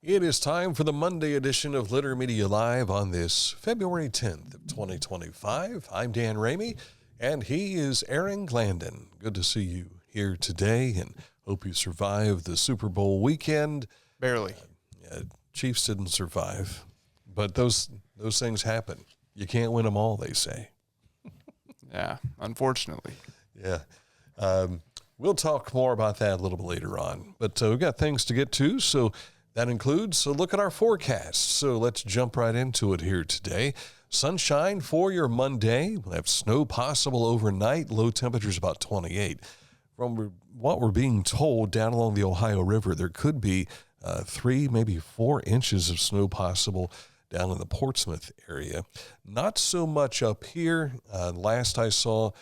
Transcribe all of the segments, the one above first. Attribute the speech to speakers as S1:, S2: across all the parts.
S1: It is time for the Monday edition of Litter Media Live on this February 10th of 2025. I'm Dan Ramey, and he is Aaron Glandon. Good to see you here today, and hope you survived the Super Bowl weekend.
S2: Barely.
S1: Chiefs didn't survive, but those things happen. You can't win them all, they say.
S2: Yeah, unfortunately.
S1: Yeah. We'll talk more about that a little bit later on, but we've got things to get to, so that includes a look at our forecast. So let's jump right into it here today. Sunshine for your Monday. We'll have snow possible overnight. Low temperatures about 28. From what we're being told, down along the Ohio River, there could be 3, maybe 4 inches of snow possible down in the Portsmouth area. Not so much up here. Last I saw,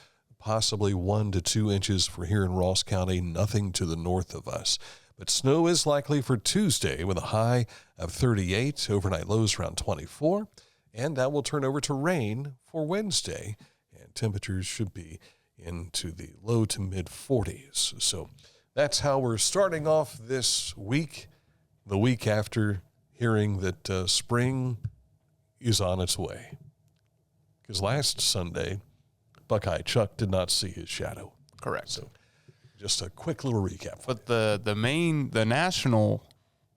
S1: possibly 1 to 2 inches for here in Ross County, nothing to the north of us. But snow is likely for Tuesday with a high of 38, overnight lows around 24, and that will turn over to rain for Wednesday, and temperatures should be into the low to mid 40s. So that's how we're starting off this week, the week after hearing that spring is on its way. Because last Sunday, Buckeye Chuck did not see his shadow.
S2: Correct.
S1: So just a quick little recap.
S2: But the national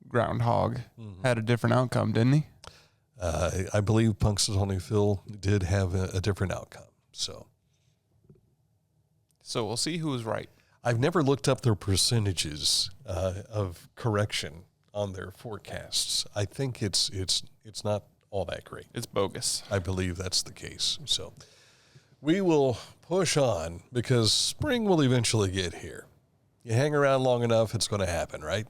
S2: groundhog had a different outcome, didn't he?
S1: I believe Punxsutawney Phil did have a different outcome. So
S2: we'll see who was right.
S1: I've never looked up their percentages of correction on their forecasts. I think it's not all that great.
S2: It's bogus.
S1: I believe that's the case. So we will push on because spring will eventually get here. You hang around long enough, it's going to happen, right?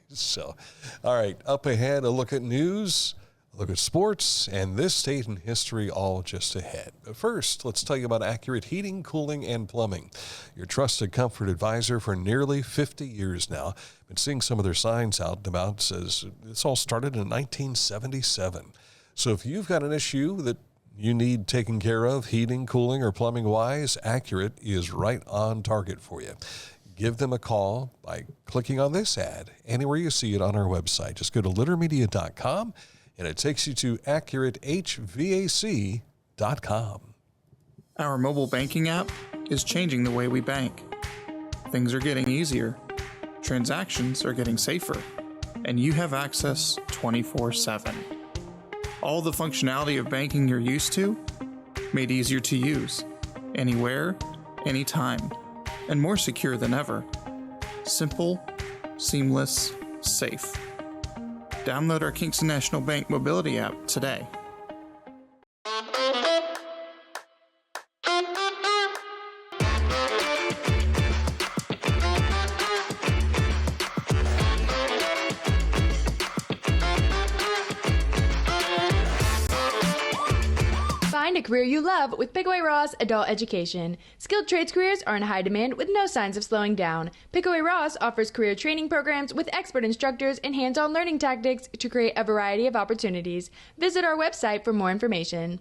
S1: So, all right, up ahead, a look at news, a look at sports, and this state and history all just ahead. But first, let's tell you about Accurate Heating, Cooling, and Plumbing. Your trusted comfort advisor for nearly 50 years now. Been seeing some of their signs out and about. Says this all started in 1977. So if you've got an issue that you need taken care of, heating, cooling, or plumbing wise, Accurate is right on target for you. Give them a call by clicking on this ad anywhere you see it on our website. Just go to littermedia.com and it takes you to AccurateHVAC.com.
S3: Our mobile banking app is changing the way we bank. Things are getting easier, transactions are getting safer, and you have access 24/7. All the functionality of banking you're used to, made easier to use, anywhere, anytime, and more secure than ever. Simple, seamless, safe. Download our Kingston National Bank mobility app today.
S4: Find a career you love with Chillicothe-Ross Adult Education. Skilled trades careers are in high demand with no signs of slowing down. Chillicothe-Ross offers career training programs with expert instructors and hands-on learning tactics to create a variety of opportunities. Visit our website for more information.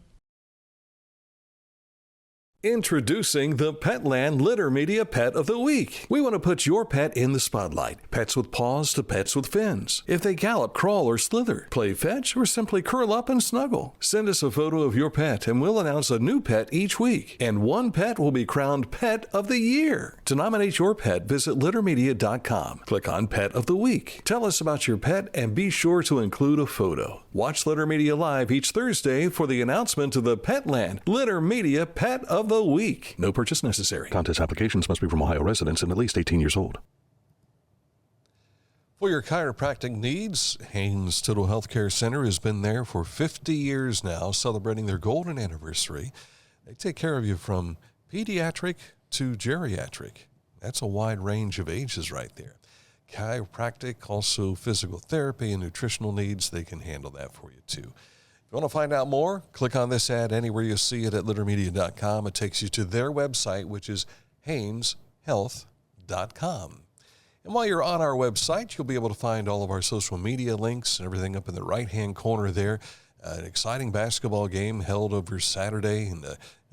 S1: Introducing the Petland Litter Media Pet of the Week. We want to put your pet in the spotlight. Pets with paws to pets with fins. If they gallop, crawl, or slither, play fetch, or simply curl up and snuggle. Send us a photo of your pet and we'll announce a new pet each week. And one pet will be crowned Pet of the Year. To nominate your pet, visit littermedia.com. Click on Pet of the Week. Tell us about your pet and be sure to include a photo. Watch Litter Media Live each Thursday for the announcement of the Petland Litter Media Pet of the Week. No purchase necessary.
S5: Contest applications must be from Ohio residents and at least 18 years old.
S1: For your chiropractic needs, Haynes Total Healthcare Center has been there for 50 years now, celebrating their golden anniversary. They take care of you from pediatric to geriatric. That's a wide range of ages right there. Chiropractic, also physical therapy and nutritional needs, they can handle that for you too. If you want to find out more, click on this ad anywhere you see it at littermedia.com. It takes you to their website, which is hayneshealth.com. And while you're on our website, you'll be able to find all of our social media links and everything up in the right-hand corner there. An exciting basketball game held over Saturday, and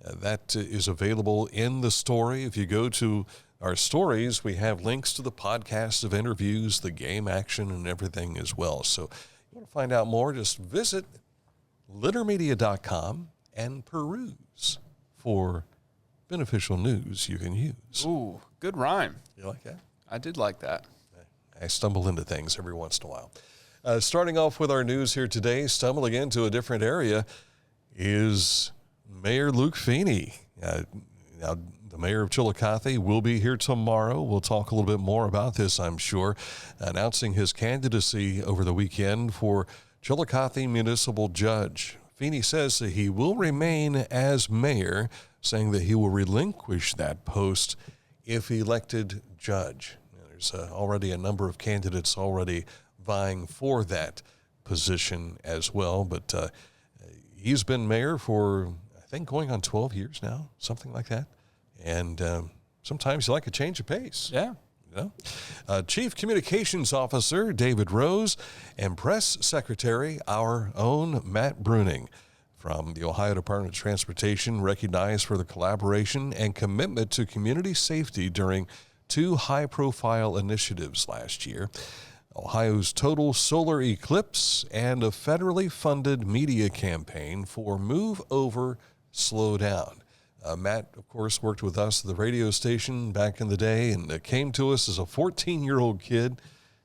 S1: that is available in the story. If you go to our stories, we have links to the podcast of interviews, the game action, and everything as well. So if you want to find out more, just visit littermedia.com and peruse for beneficial news you can use.
S2: Ooh, good rhyme.
S1: You like that?
S2: I did like that.
S1: I stumble into things every once in a while. Starting off with our news here today, stumbling into a different area is Mayor Luke Feeney. Now, the mayor of Chillicothe will be here tomorrow. We'll talk a little bit more about this, I'm sure, announcing his candidacy over the weekend for Chillicothe Municipal Judge. Feeney says that he will remain as mayor, saying that he will relinquish that post if elected judge. There's already a number of candidates already vying for that position as well, but he's been mayor for, I think, going on 12 years now, something like that. And sometimes you like a change of pace.
S2: Yeah.
S1: You know? Chief Communications Officer David Rose and Press Secretary, our own Matt Bruning from the Ohio Department of Transportation, recognized for the collaboration and commitment to community safety during 2 high-profile initiatives last year: Ohio's total solar eclipse and a federally funded media campaign for Move Over, Slow Down. Matt, of course, worked with us at the radio station back in the day and came to us as a 14-year-old kid,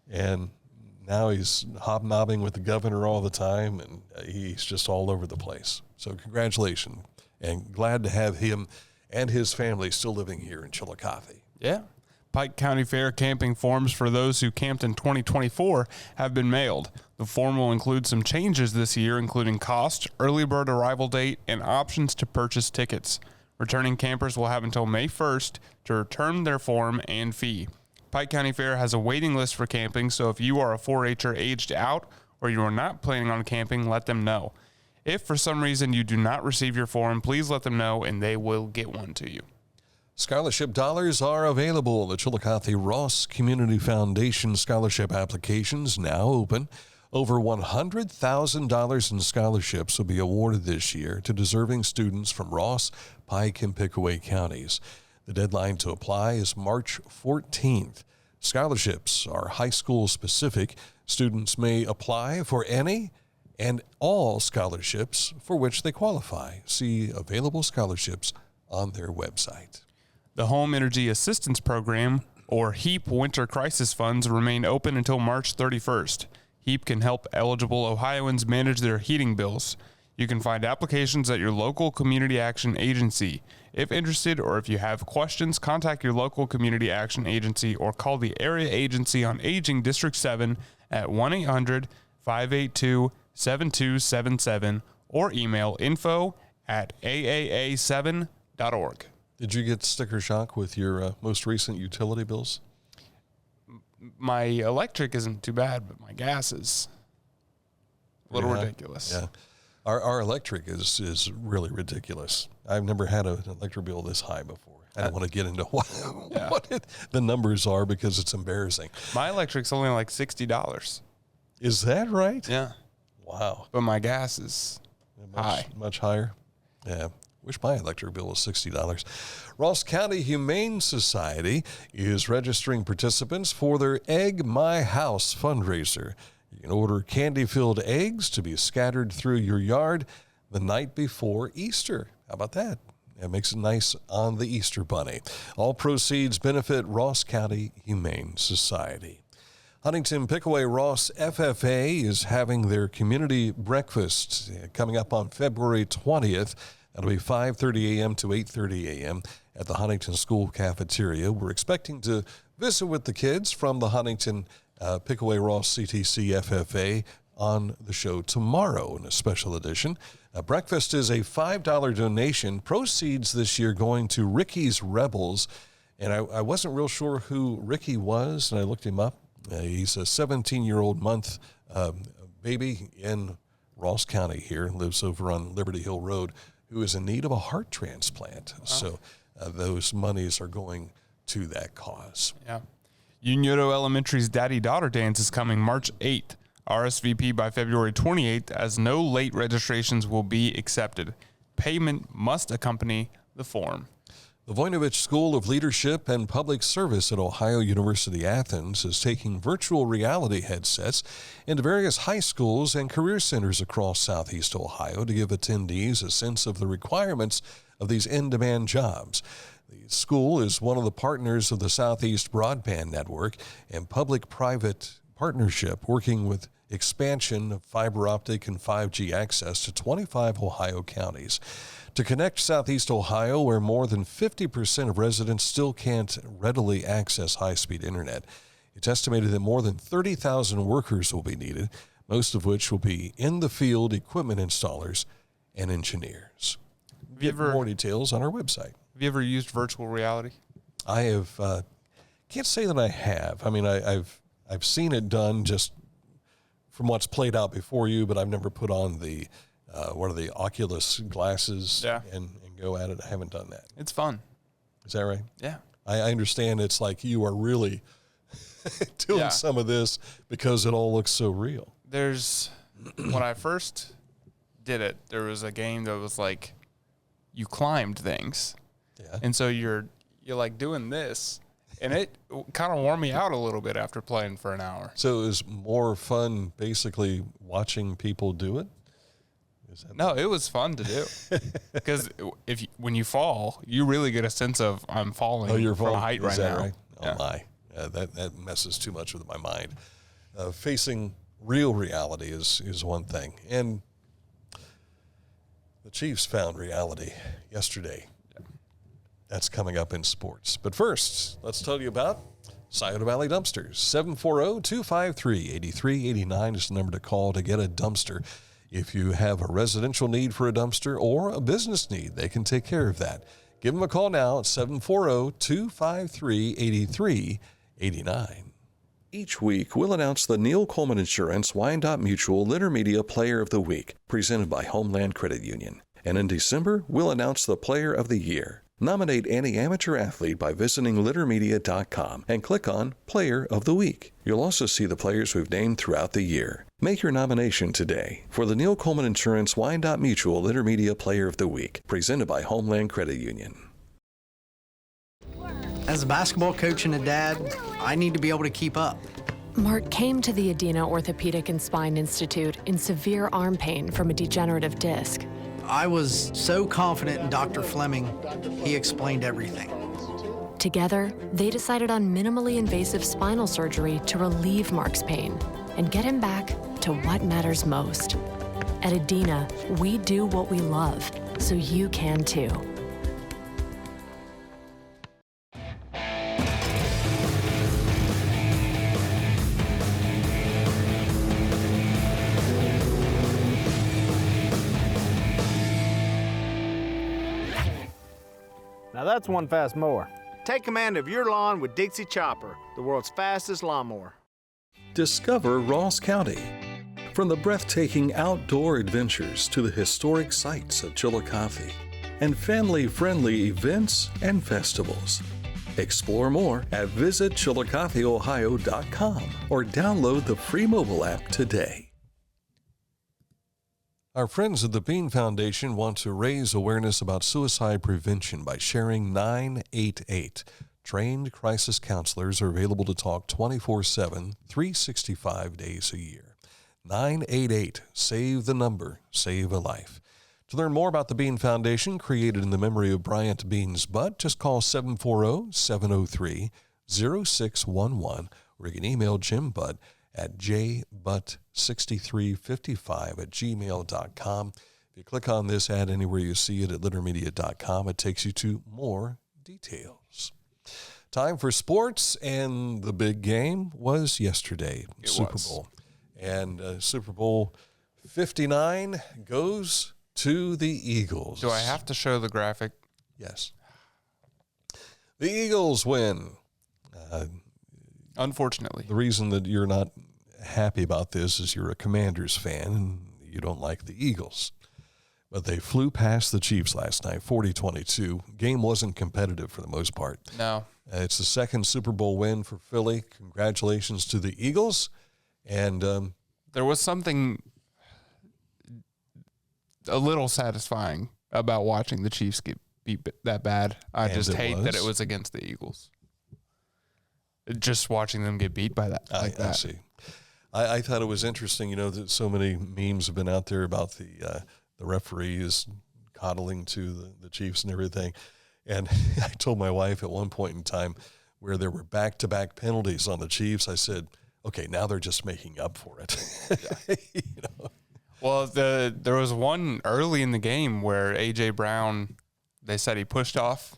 S1: and now he's hobnobbing with the governor all the time, and he's just all over the place. So congratulations, and glad to have him and his family still living here in Chillicothe.
S2: Yeah. Pike County Fair camping forms for those who camped in 2024 have been mailed. The form will include some changes this year, including cost, early bird arrival date, and options to purchase tickets. Returning campers will have until May 1st to return their form and fee. Pike County Fair has a waiting list for camping, so if you are a 4-H'er aged out or you are not planning on camping, let them know. If for some reason you do not receive your form, please let them know and they will get one to you.
S1: Scholarship dollars are available. The Chillicothe-Ross Community Foundation scholarship applications now open. Over $100,000 in scholarships will be awarded this year to deserving students from Ross, Pike, and Pickaway counties. The deadline to apply is March 14th. Scholarships are high school specific. Students may apply for any and all scholarships for which they qualify. See available scholarships on their website.
S2: The Home Energy Assistance Program, or HEAP Winter Crisis Funds, remain open until March 31st. HEAP can help eligible Ohioans manage their heating bills. You can find applications at your local community action agency. If interested or if you have questions, contact your local community action agency or call the Area Agency on Aging District 7 at 1-800-582-7277 or email info@aaa7.org.
S1: Did you get sticker shock with your most recent utility bills?
S2: My electric isn't too bad, but my gas is a little ridiculous.
S1: Yeah. Our electric is really ridiculous. I've never had an electric bill this high before. I don't want to get into what the numbers are because it's embarrassing.
S2: My electric's only like $60.
S1: Is that right?
S2: Yeah.
S1: Wow.
S2: But my gas is high.
S1: Much higher? Yeah. Wish my electric bill was $60. Ross County Humane Society is registering participants for their Egg My House fundraiser. You can order candy-filled eggs to be scattered through your yard the night before Easter. How about that? It makes it nice on the Easter bunny. All proceeds benefit Ross County Humane Society. Huntington-Pickaway-Ross FFA is having their community breakfast coming up on February 20th. That'll be 5:30 a.m. to 8:30 a.m. at the Huntington School Cafeteria. We're expecting to visit with the kids from the Huntington Pickaway-Ross CTC FFA on the show tomorrow in a special edition. Breakfast is a $5 donation. Proceeds this year going to Ricky's Rebels. And I wasn't real sure who Ricky was, and I looked him up. He's a 17-year-old month baby in Ross County here, lives over on Liberty Hill Road, who is in need of a heart transplant. Wow. So those monies are going to that cause.
S2: Yeah. Unioto Elementary's Daddy-Daughter Dance is coming March 8th. RSVP by February 28th, as no late registrations will be accepted. Payment must accompany the form.
S1: The Voinovich School of Leadership and Public Service at Ohio University Athens is taking virtual reality headsets into various high schools and career centers across Southeast Ohio to give attendees a sense of the requirements of these in-demand jobs. The school is one of the partners of the Southeast Broadband Network and public-private partnership working with expansion of fiber optic and 5G access to 25 Ohio counties. To connect Southeast Ohio, where more than 50% of residents still can't readily access high-speed internet, it's estimated that more than 30,000 workers will be needed, most of which will be in the field equipment installers and engineers. Get more details on our website.
S2: Have you ever used virtual reality?
S1: I have. Can't say that I have. I mean, I've seen it done just from what's played out before you, but I've never put on the the Oculus glasses and go at it. I haven't done that.
S2: It's fun.
S1: Is that right?
S2: Yeah.
S1: I understand it's like you are really doing some of this because it all looks so real.
S2: When I first did it, there was a game that was like you climbed things. Yeah. And so you're like doing this, and it kind of wore me out a little bit after playing for an hour.
S1: So it was more fun basically watching people do it?
S2: No, it was fun to do because when you fall, you really get a sense of I'm falling from height right now. Right?
S1: Oh my, that messes too much with my mind. Facing real reality is one thing, and the Chiefs found reality yesterday. Yeah. That's coming up in sports. But first, let's tell you about Scioto Valley Dumpsters. 740-253-8389 is the number to call to get a dumpster. If you have a residential need for a dumpster or a business need, they can take care of that. Give them a call now at 740-253-8389. Each week, we'll announce the Neil Coleman Insurance Wyandotte Mutual Litter Media Player of the Week, presented by Homeland Credit Union. And in December, we'll announce the Player of the Year. Nominate any amateur athlete by visiting littermedia.com and click on Player of the Week. You'll also see the players we've named throughout the year. Make your nomination today for the Neil Coleman Insurance Wyandotte Mutual Litter Media Player of the Week, presented by Homeland Credit Union.
S6: As a basketball coach and a dad, I need to be able to keep up.
S7: Mark came to the Adina Orthopedic and Spine Institute in severe arm pain from a degenerative disc.
S6: I was so confident in Dr. Fleming, he explained everything.
S7: Together, they decided on minimally invasive spinal surgery to relieve Mark's pain and get him back to what matters most. At Adina, we do what we love, so you can too.
S8: Now that's one fast mower. Take command of your lawn with Dixie Chopper, the world's fastest lawnmower.
S5: Discover Ross County. From the breathtaking outdoor adventures to the historic sights of Chillicothe and family-friendly events and festivals. Explore more at visitchillicotheohio.com or download the free mobile app today.
S1: Our friends at the Bean Foundation want to raise awareness about suicide prevention by sharing 988. Trained crisis counselors are available to talk 24/7, 365 days a year. 988. Save the number. Save a life. To learn more about the Bean Foundation, created in the memory of Bryant Beans Butt, just call 740-703-0611 or you can email Jim Butt at jbutt6355@gmail.com. If you click on this ad anywhere you see it at littermedia.com, it takes you to more details. Time for sports, and the big game was yesterday, Super Bowl. And Super Bowl 59 goes to the Eagles.
S2: Do I have to show the graphic?
S1: Yes. The Eagles win.
S2: Unfortunately.
S1: The reason that you're not happy about this is you're a Commanders fan and you don't like the Eagles. But they flew past the Chiefs last night, 40-22. Game wasn't competitive for the most part.
S2: No.
S1: It's the second Super Bowl win for Philly. Congratulations to the Eagles. And
S2: there was something a little satisfying about watching the Chiefs beat that bad. I
S1: And
S2: just
S1: it
S2: hate
S1: was?
S2: that it was against the Eagles. Just watching them get beat by that.
S1: I
S2: that.
S1: see. I thought it was interesting, that so many memes have been out there about the referees coddling to the Chiefs and everything. And I told my wife at one point in time where there were back-to-back penalties on the Chiefs, I said, okay, now they're just making up for it.
S2: Well, there was one early in the game where A.J. Brown, they said he pushed off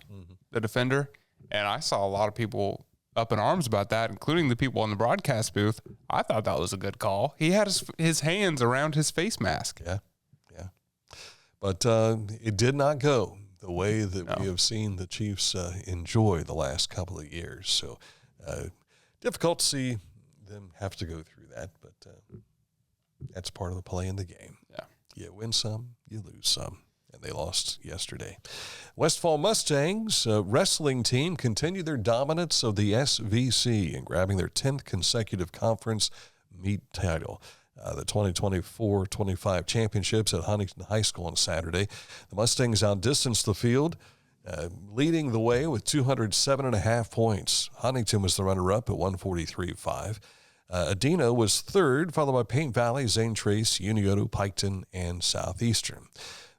S2: the defender, and I saw a lot of people up in arms about that, including the people in the broadcast booth. I thought that was a good call. He had his hands around his face mask.
S1: Yeah. But it did not go the way that we have seen the Chiefs enjoy the last couple of years. So difficult to see them have to go through that, but that's part of the play in the game.
S2: Yeah.
S1: You win some, you lose some, and they lost yesterday. Westfall Mustangs wrestling team continued their dominance of the SVC and grabbing their 10th consecutive conference meet title. The 2024-25 championships at Huntington High School on Saturday. The Mustangs outdistanced the field, leading the way with 207.5 points. Huntington was the runner-up at 143.5. Adena was third, followed by Paint Valley, Zane Trace, Unioto, Piketon, and Southeastern.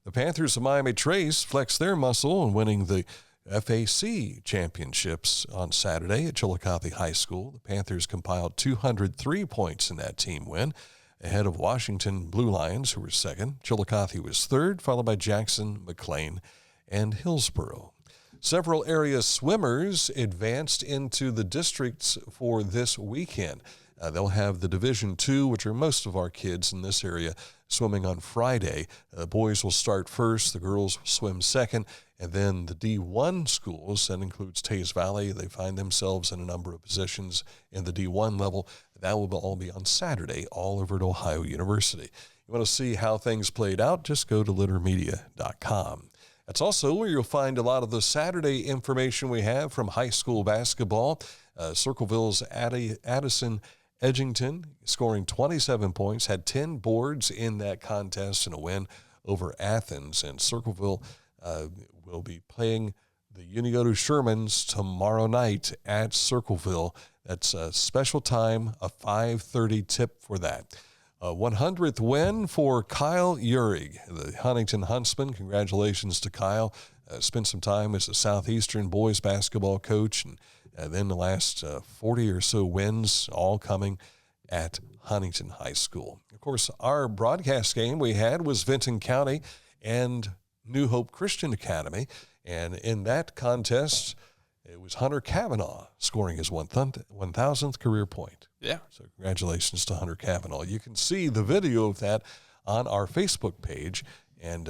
S1: The Panthers of Miami Trace flexed their muscle in winning the FAC championships on Saturday at Chillicothe High School. The Panthers compiled 203 points in that team win, ahead of Washington Blue Lions, who were second. Chillicothe was third, followed by Jackson, McLean, and Hillsboro. Several area swimmers advanced into the districts for this weekend. They'll have the Division II, which are most of our kids in this area, swimming on Friday. The boys will start first, the girls will swim second, and then the D1 schools, that includes Taze Valley, they find themselves in a number of positions in the D1 level. That will all be on Saturday, all over at Ohio University. You want to see how things played out, just go to littermedia.com. That's also where you'll find a lot of the Saturday information we have from high school basketball. Circleville's Addison Edgington scoring 27 points, had 10 boards in that contest and a win over Athens. And Circleville will be playing the Unioto Shermans tomorrow night at Circleville. That's a special time, a 5:30 tip for that. 100th win for Kyle Uhrig, the Huntington Huntsman. Congratulations to Kyle. Spent some time as a Southeastern boys basketball coach, and then the last 40 or so wins, all coming at Huntington High School. Of course, our broadcast game we had was Vinton County and New Hope Christian Academy, and in that contest, it was Hunter Kavanaugh scoring his 1,000th career point.
S2: Yeah.
S1: So congratulations to Hunter Kavanaugh. You can see the video of that on our Facebook page, and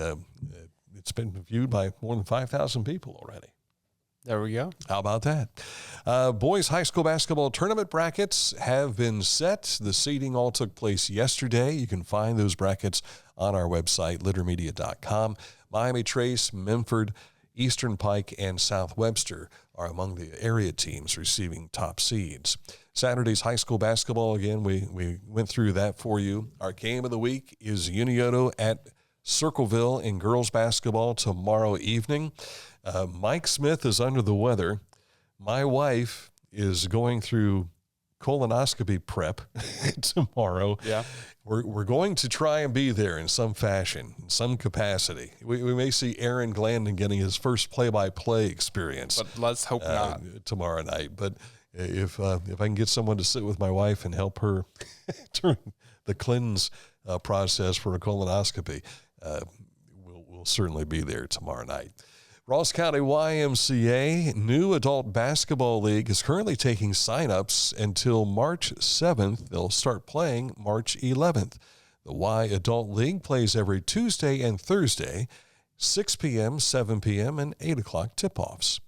S1: it's been viewed by more than 5,000 people already.
S2: There we go.
S1: How about that? Boys high school basketball tournament brackets have been set. The seeding all took place yesterday. You can find those brackets on our website, littermedia.com. Miami Trace, Memphis, Eastern Pike, and South Webster are among the area teams receiving top seeds. Saturday's high school basketball, again, we went through that for you. Our game of the week is Unioto at Circleville in girls basketball tomorrow evening. Mike Smith is under the weather. My wife is going through colonoscopy prep tomorrow.
S2: Yeah.
S1: We're going to try and be there in some fashion, in some capacity. We may see Aaron Glandon getting his first play-by-play experience.
S2: But let's hope not.
S1: Tomorrow night. But if I can get someone to sit with my wife and help her during the cleanse process for a colonoscopy, we'll certainly be there tomorrow night. Ross County YMCA New Adult Basketball League is currently taking sign-ups until March 7th. They'll start playing March 11th. The Y Adult League plays every Tuesday and Thursday, 6 p.m., 7 p.m., and 8 o'clock tip-offs.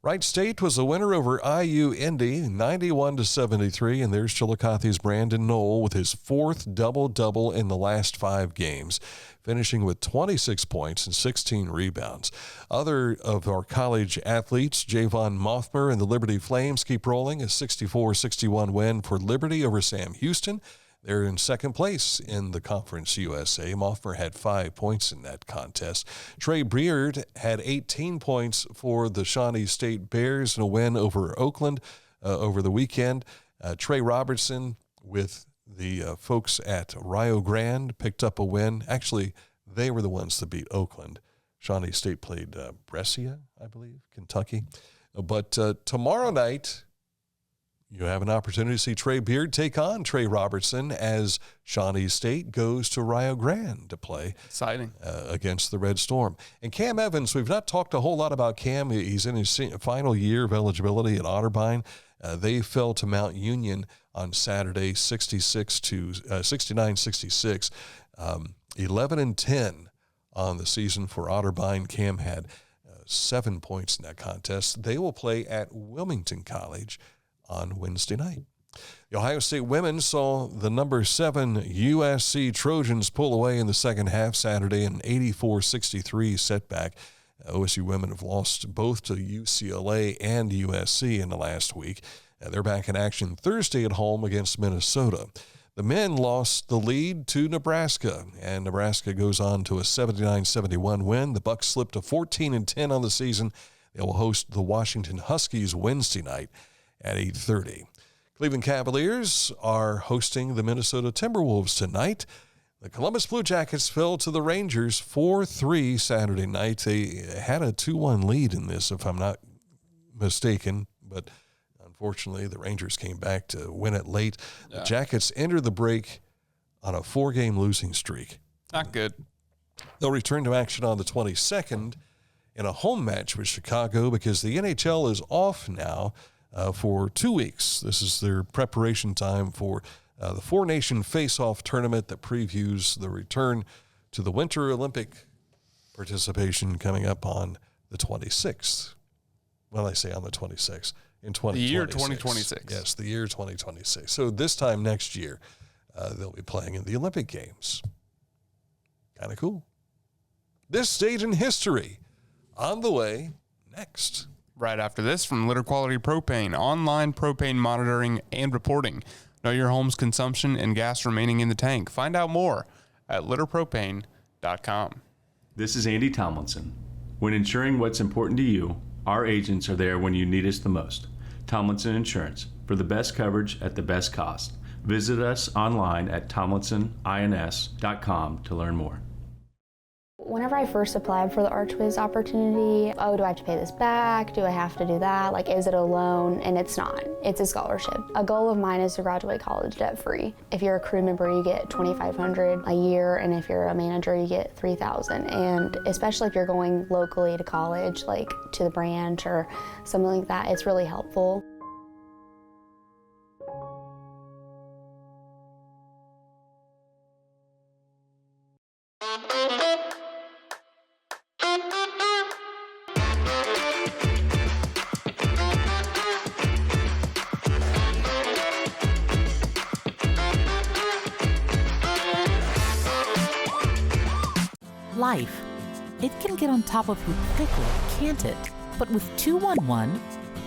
S1: Wright State was a winner over IU Indy, 91-73, and there's Chillicothe's Brandon Knoll with his fourth double-double in the last 5 games, finishing with 26 points and 16 rebounds. Other of our college athletes, Javon Mothmer and the Liberty Flames keep rolling, a 64-61 win for Liberty over Sam Houston. They're in second place in the Conference USA. Moffmer had 5 points in that contest. Trey Breard had 18 points for the Shawnee State Bears in a win over Oakland over the weekend. Trey Robertson with the folks at Rio Grande picked up a win. Actually, they were the ones that beat Oakland. Shawnee State played Brescia, I believe, Kentucky. But tomorrow night, you have an opportunity to see Trey Beard take on Trey Robertson as Shawnee State goes to Rio Grande to play.
S2: Exciting.
S1: Against the Red Storm. And Cam Evans, we've not talked a whole lot about Cam. He's in his final year of eligibility at Otterbein. They fell to Mount Union on Saturday, 69-66, 11-10 on the season for Otterbein. Cam had 7 points in that contest. They will play at Wilmington College on Wednesday night. The Ohio State women saw the number 7 USC Trojans pull away in the second half Saturday, an 84-63 setback. OSU women have lost both to UCLA and USC in the last week. They're back in action Thursday at home against Minnesota. The men lost the lead to Nebraska, and Nebraska goes on to a 79-71 win. The Bucks slipped to 14-10 on the season. They will host the Washington Huskies Wednesday night at 8:30. Cleveland Cavaliers are hosting the Minnesota Timberwolves tonight. The Columbus Blue Jackets fell to the Rangers 4-3 Saturday night. They had a 2-1 lead in this, if I'm not mistaken, but unfortunately the Rangers came back to win it late. The Jackets enter the break on a 4-game losing streak.
S2: Not good.
S1: They'll return to action on the 22nd in a home match with Chicago because the NHL is off now for 2 weeks. This is their preparation time for the Four Nation Face-Off tournament that previews the return to the Winter Olympic participation coming up on the 26th. Well, I say on the 26th. In 2026.
S2: The year 2026.
S1: Yes, the year 2026. So this time next year, they'll be playing in the Olympic Games. Kind of cool. This date in history on the way next.
S2: Right after this, from Litter Quality Propane, online propane monitoring and reporting. Know your home's consumption and gas remaining in the tank. Find out more at litterpropane.com.
S9: This is Andy Tomlinson. When ensuring what's important to you, our agents are there when you need us the most. Tomlinson Insurance, for the best coverage at the best cost. Visit us online at tomlinsonins.com to learn more.
S10: Whenever I first applied for the ArchWiz opportunity, do I have to pay this back? Do I have to do that? Like, is it a loan? And it's not. It's a scholarship. A goal of mine is to graduate college debt-free. If you're a crew member, you get $2,500 a year, and if you're a manager, you get $3,000. And especially if you're going locally to college, like to the branch or something like that, it's really helpful.
S11: Life. It can get on top of you quickly, can't it? But with 211,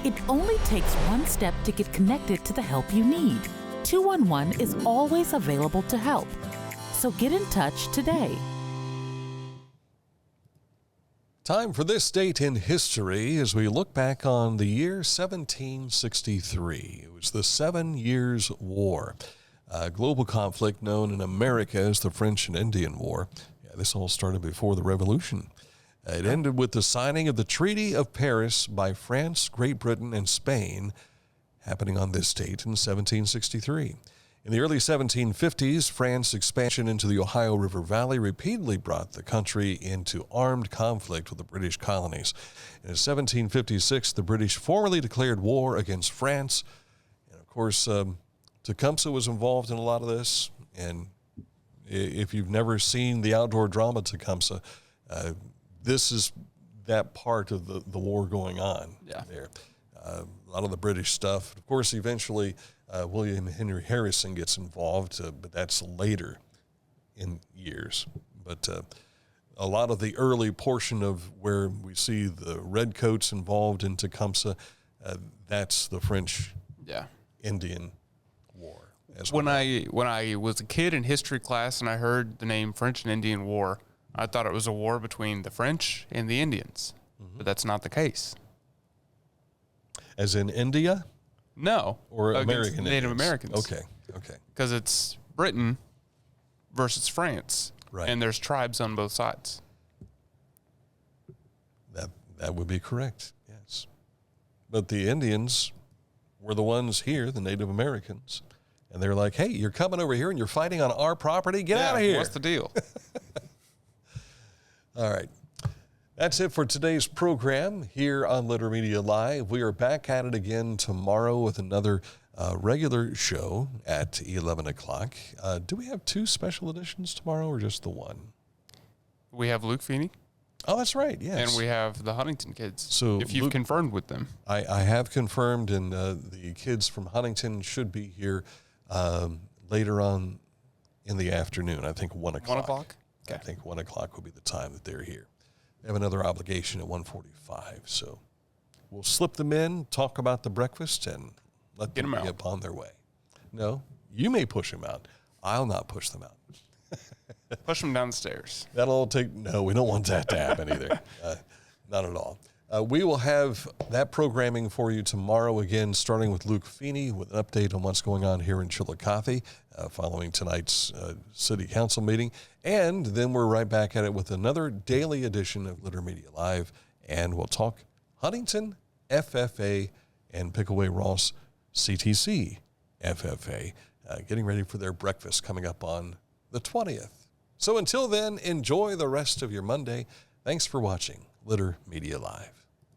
S11: it only takes one step to get connected to the help you need. 211 is always available to help. So get in touch today.
S1: Time for this date in history as we look back on the year 1763. It was the 7 Years' War, a global conflict known in America as the French and Indian War. This all started before the Revolution. It ended with the signing of the Treaty of Paris by France, Great Britain, and Spain, happening on this date in 1763. In the early 1750s, France's expansion into the Ohio River Valley repeatedly brought the country into armed conflict with the British colonies. In 1756, the British formally declared war against France. And of course, Tecumseh was involved in a lot of this, and if you've never seen the outdoor drama Tecumseh, this is that part of the war going on there. A lot of the British stuff. Of course, eventually William Henry Harrison gets involved, but that's later in years. But a lot of the early portion of where we see the redcoats involved in Tecumseh, that's the French-Indian War. as
S2: when I was a kid in history class and I heard the name French and Indian War, I thought it was a war between the French and the Indians, but that's not the case.
S1: As in India?
S2: No.
S1: Or American
S2: Native
S1: Indians?
S2: Americans.
S1: Okay.
S2: Because it's Britain versus France.
S1: Right.
S2: And there's tribes on both sides.
S1: That would be correct, yes. But the Indians were the ones here, the Native Americans, and they're like, hey, you're coming over here and you're fighting on our property? Get out of here.
S2: What's the deal?
S1: All right. That's it for today's program here on Litter Media Live. We are back at it again tomorrow with another regular show at 11 o'clock. Do we have 2 special editions tomorrow or just the one?
S2: We have Luke Feeney.
S1: Oh, that's right, yes.
S2: And we have the Huntington kids,
S1: so
S2: if you've confirmed with them.
S1: I have confirmed, and the kids from Huntington should be here later on in the afternoon. I think 1 o'clock.
S2: 1 o'clock?
S1: Okay. I think 1 o'clock will be the time that they're here. They have another obligation at 1:45, so we'll slip them in, talk about the breakfast, and let them be upon their way. No, you may push them out. I'll not push them out.
S2: Push them down the stairs.
S1: No, we don't want that to happen either. Not at all. We will have that programming for you tomorrow again, starting with Luke Feeney with an update on what's going on here in Chillicothe following tonight's city council meeting. And then we're right back at it with another daily edition of Litter Media Live. And we'll talk Huntington, FFA, and Pickaway-Ross CTC FFA, getting ready for their breakfast coming up on the 20th. So until then, enjoy the rest of your Monday. Thanks for watching Litter Media Live.